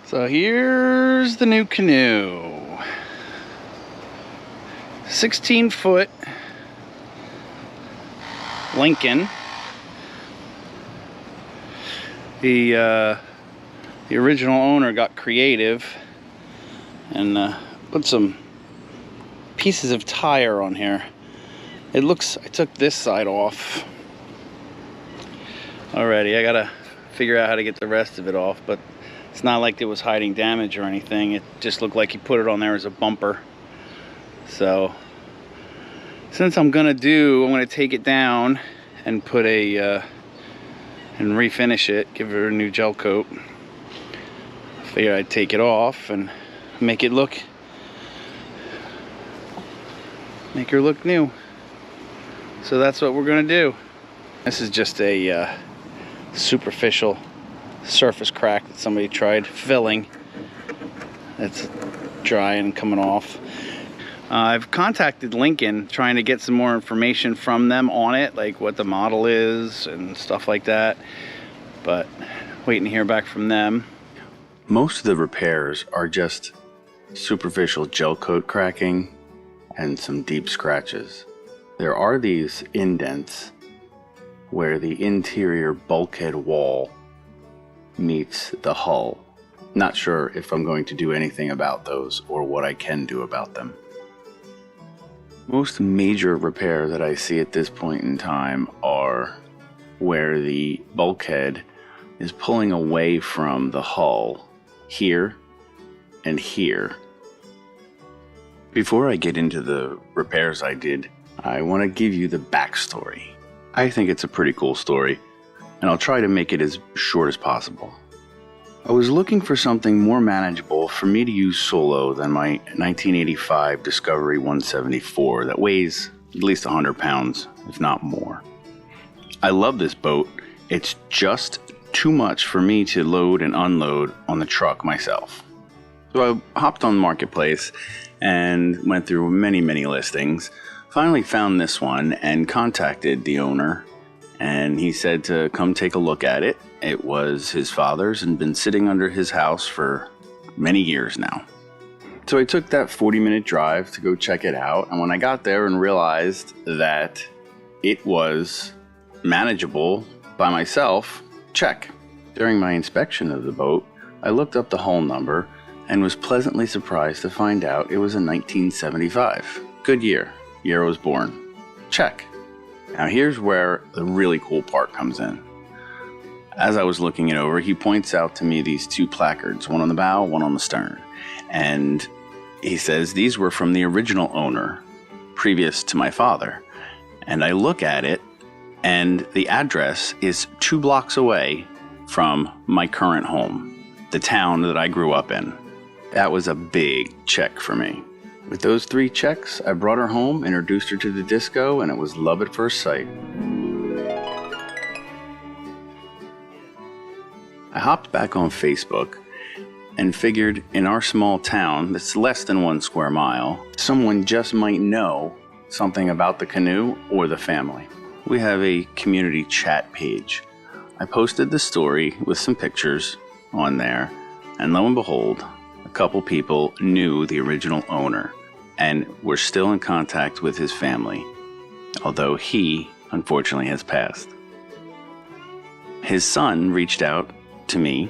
So here's the new canoe. 16-foot Lincoln. The original owner got creative and put some pieces of tire on here. It looks, I took this side off already. I gotta figure out how to get the rest of it off, but it's not like it was hiding damage or anything. It just looked like he put it on there as a bumper. So since I'm gonna take it down and put and refinish it, give her a new gel coat. I figured I'd take it off and make her look new. So that's what we're gonna do. This is just a superficial surface crack that somebody tried filling. It's dry and coming off. I've contacted Lincoln trying to get some more information from them on it, like what the model is and stuff like that, but waiting to hear back from them. Most of the repairs are just superficial gel coat cracking and some deep scratches. There are these indents where the interior bulkhead wall meets the hull. Not sure if I'm going to do anything about those or what I can do about them. Most major repair that I see at this point in time are where the bulkhead is pulling away from the hull here and here. Before I get into the repairs I did, I want to give you the backstory. I think it's a pretty cool story, and I'll try to make it as short as possible. I was looking for something more manageable for me to use solo than my 1985 Discovery 174 that weighs at least 100 pounds, if not more. I love this boat. It's just too much for me to load and unload on the truck myself. So I hopped on Marketplace and went through many listings. Finally found this one and contacted the owner, and he said to come take a look at it. It was his father's and been sitting under his house for many years now. So I took that 40-minute drive to go check it out, and when I got there and realized that it was manageable by myself, check. During my inspection of the boat, I looked up the hull number and was pleasantly surprised to find out it was a 1975. Good year I was born. Check. Now here's where the really cool part comes in. As I was looking it over, he points out to me these two placards, one on the bow, one on the stern. And he says these were from the original owner, previous to my father. And I look at it, and the address is 2 blocks away from my current home, the town that I grew up in. That was a big check for me. With those 3 checks, I brought her home, introduced her to the disco, and it was love at first sight. I hopped back on Facebook and figured in our small town that's less than 1 square mile, someone just might know something about the canoe or the family. We have a community chat page. I posted the story with some pictures on there, and lo and behold, a couple people knew the original owner and were still in contact with his family, although he unfortunately has passed. His son reached out to me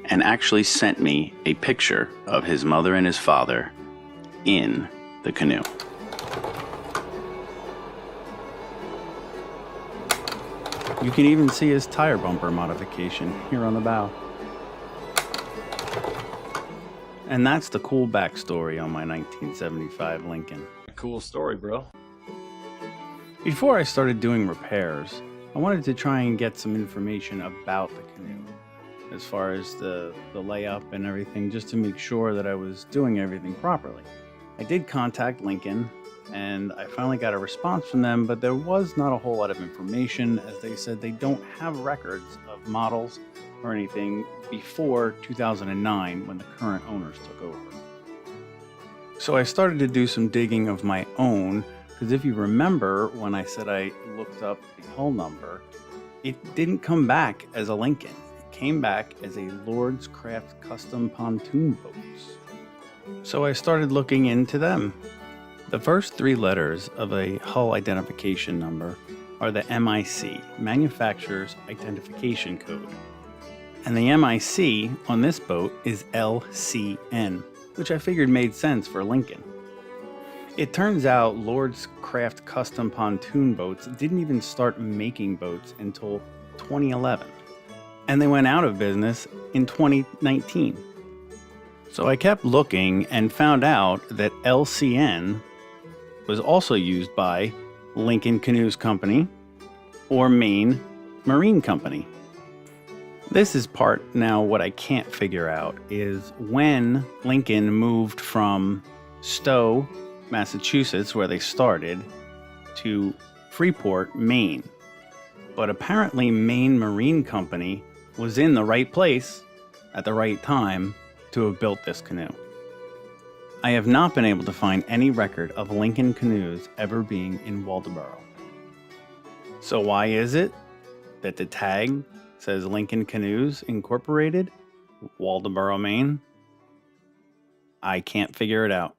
and actually sent me a picture of his mother and his father in the canoe. You can even see his tire bumper modification here on the bow. And that's the cool backstory on my 1975 Lincoln. Cool story, bro. Before I started doing repairs, I wanted to try and get some information about the canoe, as far as the layup and everything, just to make sure that I was doing everything properly. I did contact Lincoln, and I finally got a response from them, but there was not a whole lot of information, as they said they don't have records of models or anything before 2009 when the current owners took over. So I started to do some digging of my own, because if you remember when I said I looked up the hull number, it didn't come back as a Lincoln. came back as a Lord's Craft custom pontoon boats. So I started looking into them. The first 3 letters of a hull identification number are the MIC, Manufacturer's Identification Code. And the MIC on this boat is LCN, which I figured made sense for Lincoln. It turns out Lord's Craft custom pontoon boats didn't even start making boats until 2011, and they went out of business in 2019. So I kept looking and found out that LCN was also used by Lincoln Canoes Company or Maine Marine Company. This is part now what I can't figure out is when Lincoln moved from Stowe, Massachusetts, where they started, to Freeport, Maine. But apparently Maine Marine Company was in the right place at the right time to have built this canoe. I have not been able to find any record of Lincoln Canoes ever being in Waldoboro. So why is it that the tag says Lincoln Canoes Incorporated, Waldoboro, Maine? I can't figure it out.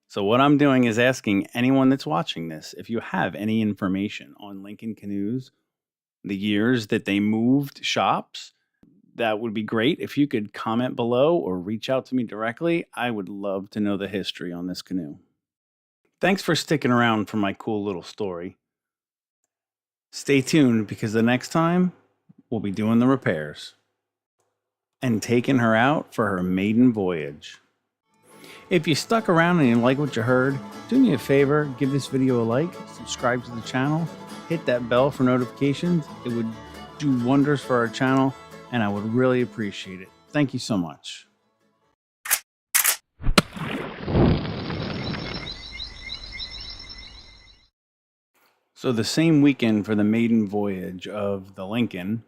So what I'm doing is asking anyone that's watching this, if you have any information on Lincoln Canoes, the years that they moved shops, that would be great. If you could comment below or reach out to me directly, I would love to know the history on this canoe. Thanks for sticking around for my cool little story. Stay tuned because the next time we'll be doing the repairs and taking her out for her maiden voyage. If you stuck around and you like what you heard, do me a favor, give this video a like, subscribe to the channel, hit that bell for notifications. It would do wonders for our channel, and I would really appreciate it. Thank you so much. So the same weekend for the maiden voyage of the Lincoln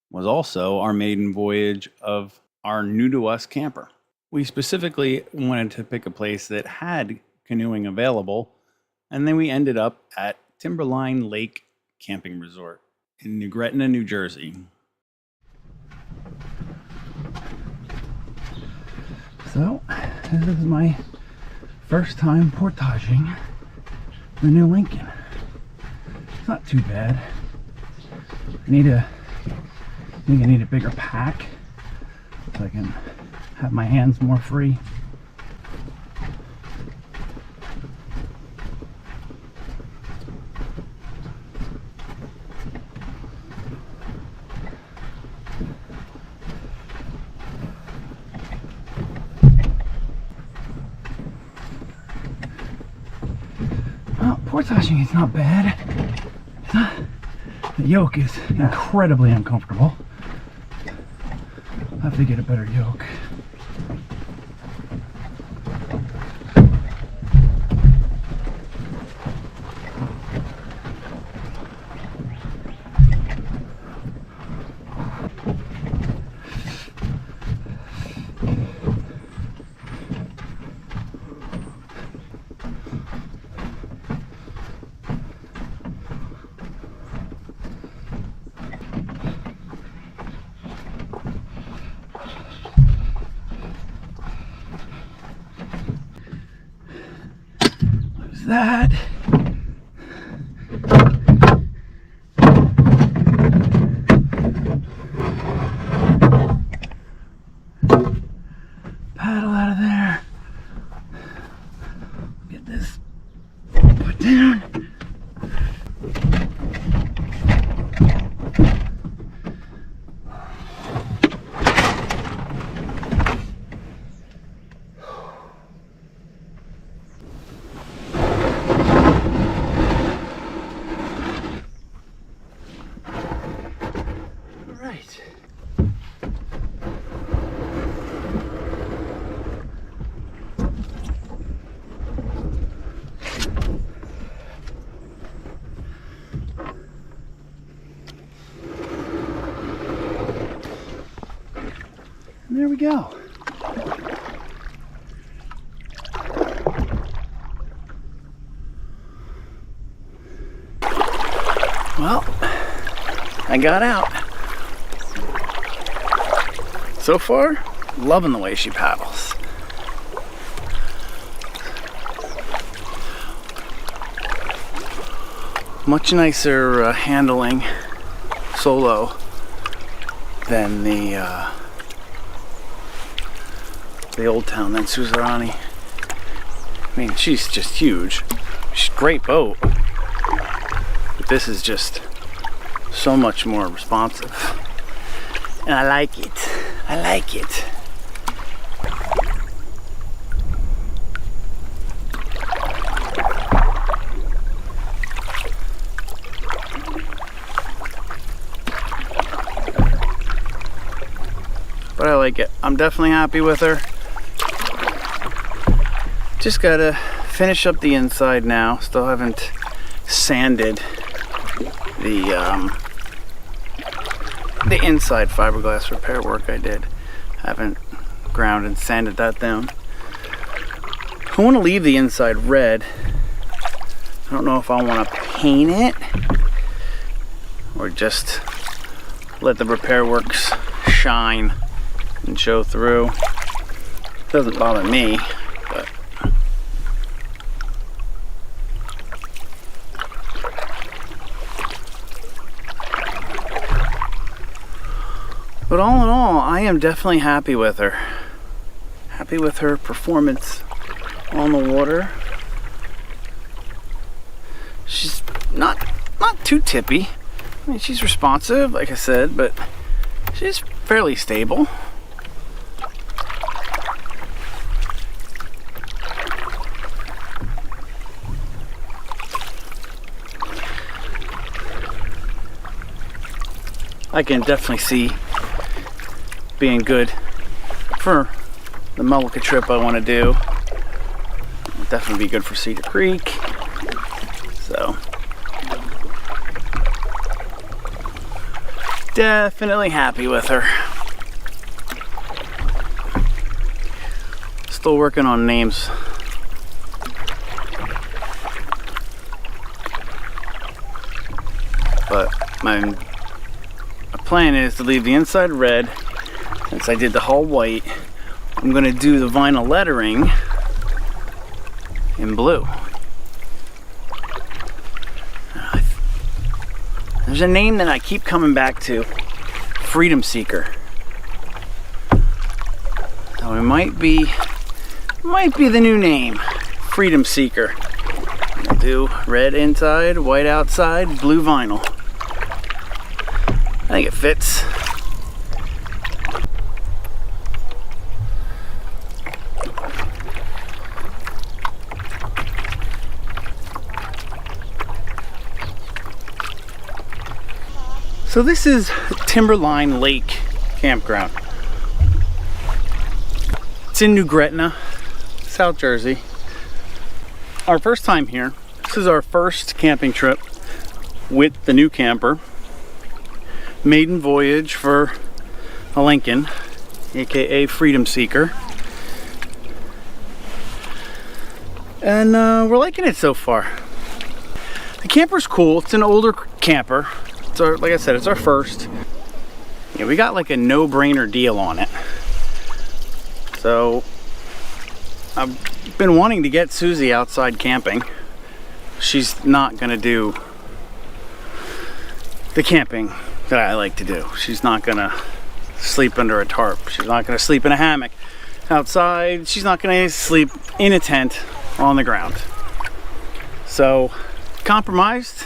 was also our maiden voyage of our new to us camper. We specifically wanted to pick a place that had canoeing available, and then we ended up at Timberline Lake Camping Resort in New Gretna, New Jersey. So, this is my first time portaging the new Lincoln. It's not too bad. I think I need a bigger pack so I can have my hands more free. Well, portaging is not bad. The yoke is incredibly uncomfortable. I'll have to get a better yoke. That paddle out of there, get this put down. Right. And there we go. Well, I got out. so far, loving the way she paddles. Much nicer handling solo than the Old Town than Suzerani. I mean, she's just huge. She's a great boat, but this is just so much more responsive, and I like it. I like it. But I like it. I'm definitely happy with her. Just gotta finish up the inside now. Still haven't sanded the inside fiberglass repair work I did. Haven't ground and sanded that down. I want to leave the inside red. I don't know if I want to paint it or just let the repair works shine and show through. Doesn't bother me, but all in all, I am definitely happy with her. Happy with her performance on the water. She's not too tippy. I mean, she's responsive, like I said, but she's fairly stable. I can definitely see being good for the Mullica trip I want to do. It'll definitely be good for Cedar Creek. So definitely happy with her. Still working on names. But my plan is to leave the inside red. Since I did the hull white, I'm going to do the vinyl lettering in blue. There's a name that I keep coming back to, Freedom Seeker. So it might be the new name, Freedom Seeker. I'll do red inside, white outside, blue vinyl. I think it fits. So this is Timberline Lake Campground. It's in New Gretna, South Jersey. Our first time here. This is our first camping trip with the new camper. Maiden Voyage for a Lincoln, aka Freedom Seeker. And we're liking it so far. The camper's cool. It's an older camper. It's our, like I said, it's our first. Yeah, we got like a no-brainer deal on it. So I've been wanting to get Susie outside camping. She's not gonna do the camping that I like to do. She's not gonna sleep under a tarp. She's not gonna sleep in a hammock outside. She's not gonna sleep in a tent on the ground. So compromised,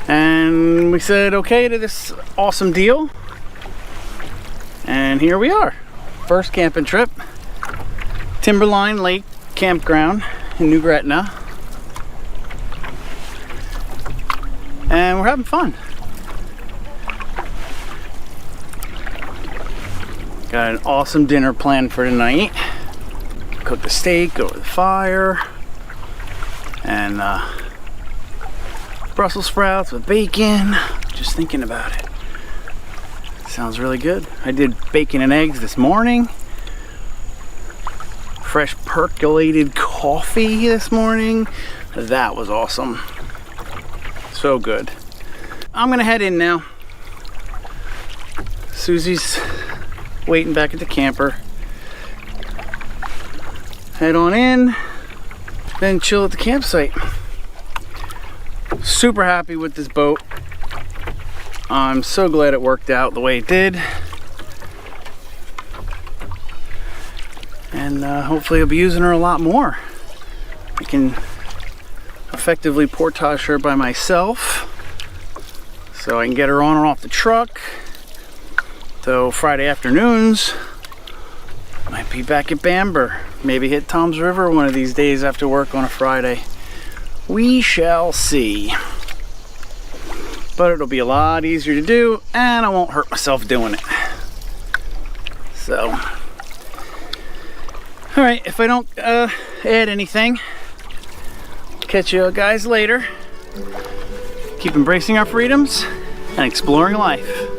and we said okay to this awesome deal, and here we are. First camping trip, Timberline Lake Campground in New Gretna, and we're having fun. Got an awesome dinner planned for tonight. Cooked a steak over the fire, and Brussels sprouts with bacon. Just thinking about it. Sounds really good. I did bacon and eggs this morning. Fresh percolated coffee this morning. That was awesome. So good. I'm gonna head in now. Susie's waiting back at the camper. Head on in, then chill at the campsite. Super happy with this boat. I'm so glad it worked out the way it did. And hopefully I'll be using her a lot more. I can effectively portage her by myself, so I can get her on and off the truck. So Friday afternoons, might be back at Bamber. Maybe hit Tom's River one of these days after work on a Friday. We shall see. But it'll be a lot easier to do, and I won't hurt myself doing it. So, all right, if I don't add anything, catch you guys later. Keep embracing our freedoms and exploring life.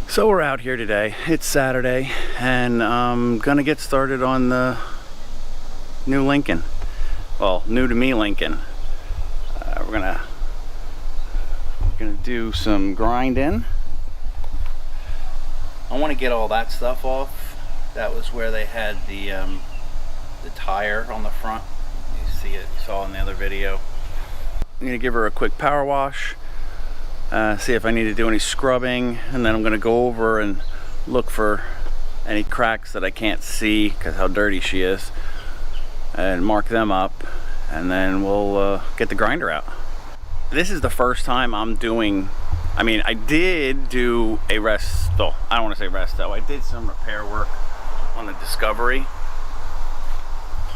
So we're out here today. It's Saturday, and I'm gonna get started on the new Lincoln. Well, new to me Lincoln. We're gonna do some grinding. I want to get all that stuff off. That was where they had the tire on the front. You see it, you saw in the other video. I'm gonna give her a quick power wash. See if I need to do any scrubbing, and then I'm going to go over and look for any cracks that I can't see because how dirty she is, and mark them up, and then we'll get the grinder out. This is the first time I'm doing, I mean, I did do a resto. I don't want to say resto. I did some repair work on the Discovery.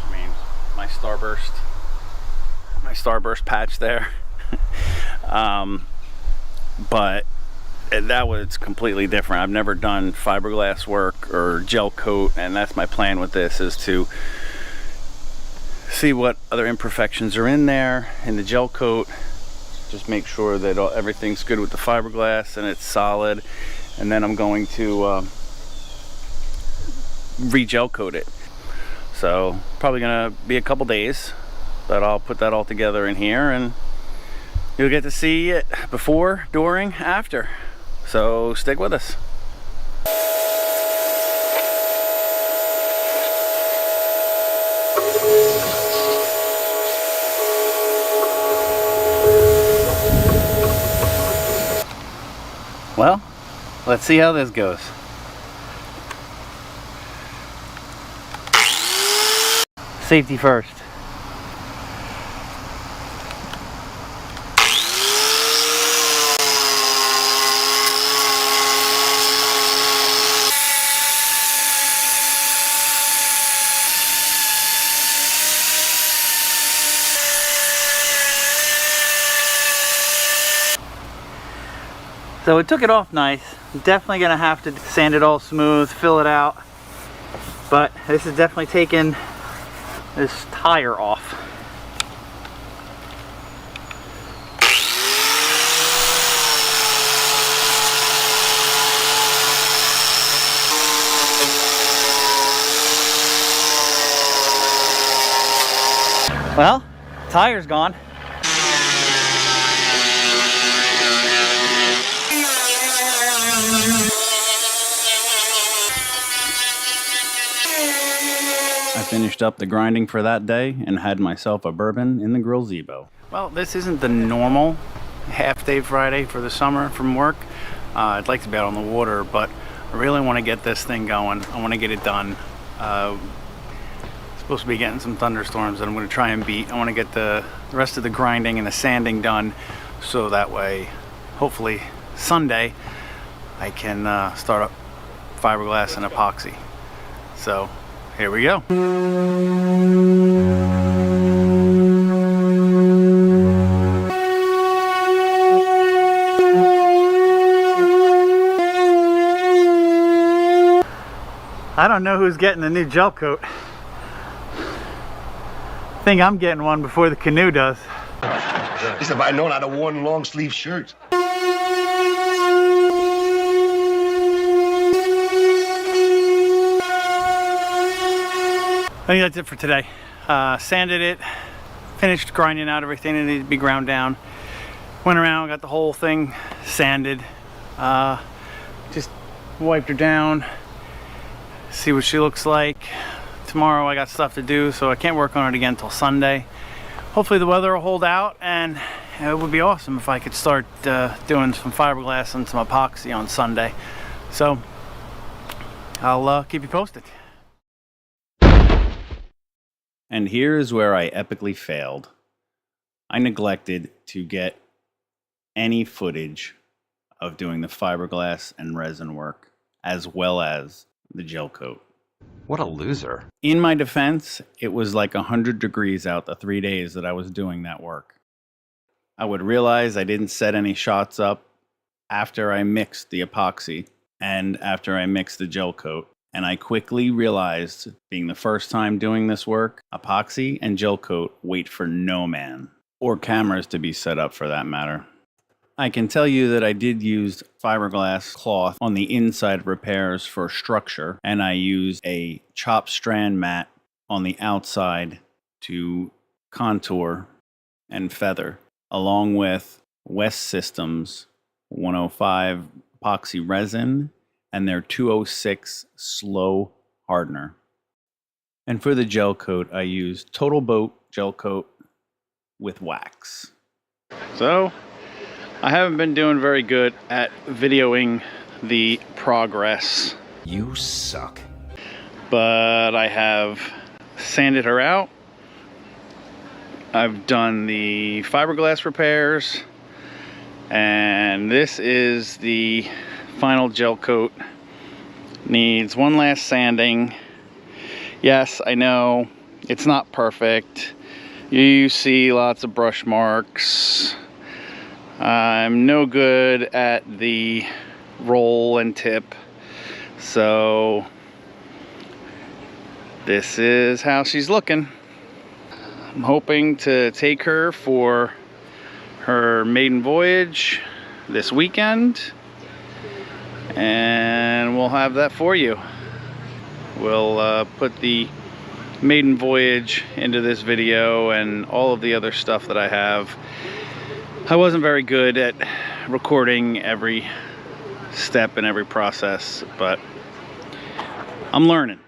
I mean, my starburst patch there. But that was completely different. I've never done fiberglass work or gel coat, and that's my plan with this, is to see what other imperfections are in there in the gel coat. Just make sure that everything's good with the fiberglass and it's solid, and then I'm going to re-gel coat it. So probably gonna be a couple days, but I'll put that all together in here, and you'll get to see it before, during, after. So stick with us. Well, let's see how this goes. Safety first. So it took it off nice. Definitely gonna have to sand it all smooth, fill it out. But this is definitely taking this tire off. Well, tire's gone. I finished up the grinding for that day and had myself a bourbon in the grill Zebo. Well, this isn't the normal half-day Friday for the summer from work. I'd like to be out on the water, but I really want to get this thing going. I want to get it done. Supposed to be getting some thunderstorms that I'm going to try and beat. I want to get the rest of the grinding and the sanding done, so that way, hopefully Sunday, I can start up fiberglass and epoxy. So here we go. I don't know who's getting the new gel coat. I think I'm getting one before the canoe does. Listen, if I'd known, I'd have worn long sleeve shirts. I think that's it for today. Sanded it, finished grinding out everything that needed to be ground down. Went around, got the whole thing sanded. Just wiped her down, see what she looks like. Tomorrow I got stuff to do, so I can't work on it again until Sunday. Hopefully the weather will hold out, and it would be awesome if I could start doing some fiberglass and some epoxy on Sunday. So I'll keep you posted. And here is where I epically failed. I neglected to get any footage of doing the fiberglass and resin work, as well as the gel coat. What a loser. In my defense, it was like 100 degrees out the 3 days that I was doing that work. I would realize I didn't set any shots up after I mixed the epoxy and after I mixed the gel coat. And I quickly realized, being the first time doing this work, epoxy and gel coat wait for no man, or cameras to be set up for that matter. I can tell you that I did use fiberglass cloth on the inside repairs for structure, and I used a chopped strand mat on the outside to contour and feather, along with West Systems 105 epoxy resin and their 206 slow hardener. And for the gel coat, I used Total Boat gel coat with wax. So I haven't been doing very good at videoing the progress. You suck. But I have sanded her out. I've done the fiberglass repairs. And this is the final gel coat. Needs one last sanding. Yes, I know it's not perfect. You see lots of brush marks. I'm no good at the roll and tip, so this is how she's looking. I'm hoping to take her for her maiden voyage this weekend, and we'll have that for you. We'll put the maiden voyage into this video and all of the other stuff that I have. I wasn't very good at recording every step and every process, but I'm learning.